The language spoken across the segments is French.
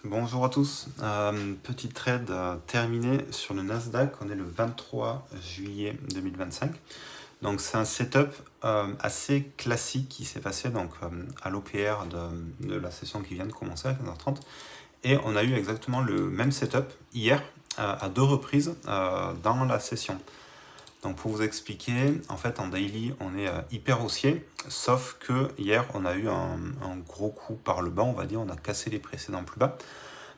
Bonjour à tous. Petit trade terminé sur le Nasdaq. On est le 23 juillet 2025. Donc c'est un setup assez classique qui s'est passé donc, à l'OPR de la session qui vient de commencer à 15h30. Et on a eu exactement le même setup hier à deux reprises dans la session. Donc pour vous expliquer, en fait en daily on est hyper haussier, sauf que hier on a eu un gros coup par le bas, on va dire, on a cassé les précédents plus bas.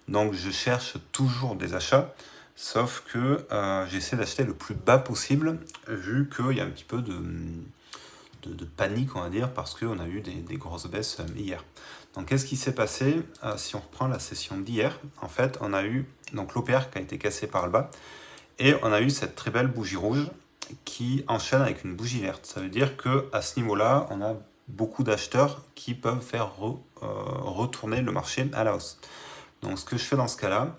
Donc je cherche toujours des achats, sauf que j'essaie d'acheter le plus bas possible, vu qu'il y a un petit peu de panique, on va dire, parce qu'on a eu des grosses baisses hier. Donc qu'est-ce qui s'est passé si on reprend la session d'hier? En fait, on a eu donc l'OPR qui a été cassé par le bas, et on a eu cette très belle bougie rouge qui enchaîne avec une bougie verte. Ça veut dire qu'à ce niveau-là, on a beaucoup d'acheteurs qui peuvent faire retourner le marché à la hausse. Donc ce que je fais dans ce cas-là,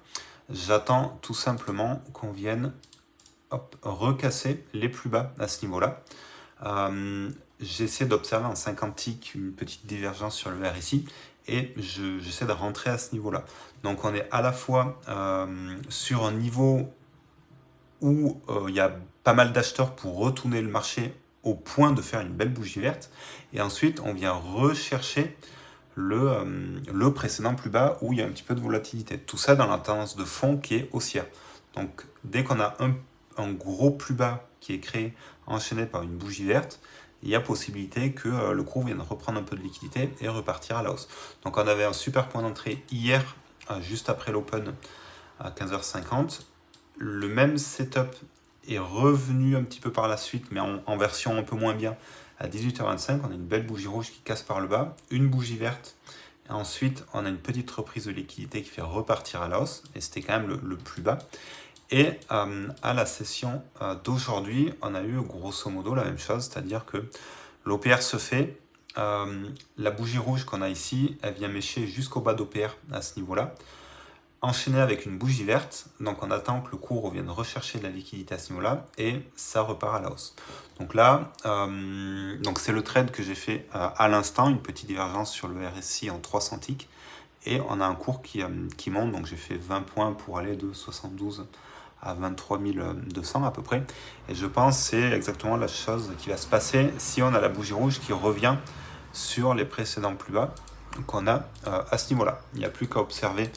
j'attends tout simplement qu'on vienne recasser les plus bas à ce niveau-là. J'essaie d'observer en 50 ticks une petite divergence sur le RSI et j'essaie de rentrer à ce niveau-là. Donc on est à la fois sur un niveau où il y a pas mal d'acheteurs pour retourner le marché au point de faire une belle bougie verte, et ensuite on vient rechercher le précédent plus bas où il y a un petit peu de volatilité. Tout ça dans la tendance de fond qui est haussière. Donc dès qu'on a un gros plus bas qui est créé, enchaîné par une bougie verte, il y a possibilité que le cours vienne reprendre un peu de liquidité et repartir à la hausse. Donc on avait un super point d'entrée hier, juste après l'open à 15h50. Le même setup est revenu un petit peu par la suite, mais en version un peu moins bien, à 18h25. On a une belle bougie rouge qui casse par le bas, une bougie verte, et ensuite on a une petite reprise de liquidité qui fait repartir à la hausse, et c'était quand même le plus bas. Et à la session d'aujourd'hui, on a eu grosso modo la même chose, c'est-à-dire que l'OPR se fait, la bougie rouge qu'on a ici, elle vient mécher jusqu'au bas d'OPR à ce niveau-là, enchaîné avec une bougie verte, donc on attend que le cours vienne rechercher de la liquidité à ce niveau-là, et ça repart à la hausse. Donc là, donc c'est le trade que j'ai fait à l'instant, une petite divergence sur le RSI en 300 ticks, et on a un cours qui monte, donc j'ai fait 20 points pour aller de 72 à 23 200 à peu près, et je pense que c'est exactement la chose qui va se passer si on a la bougie rouge qui revient sur les précédents plus bas qu'on a à ce niveau-là. Il n'y a plus qu'à observer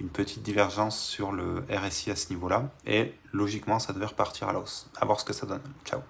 une petite divergence sur le RSI à ce niveau-là, et logiquement ça devrait repartir à la hausse. À voir ce que ça donne. Ciao.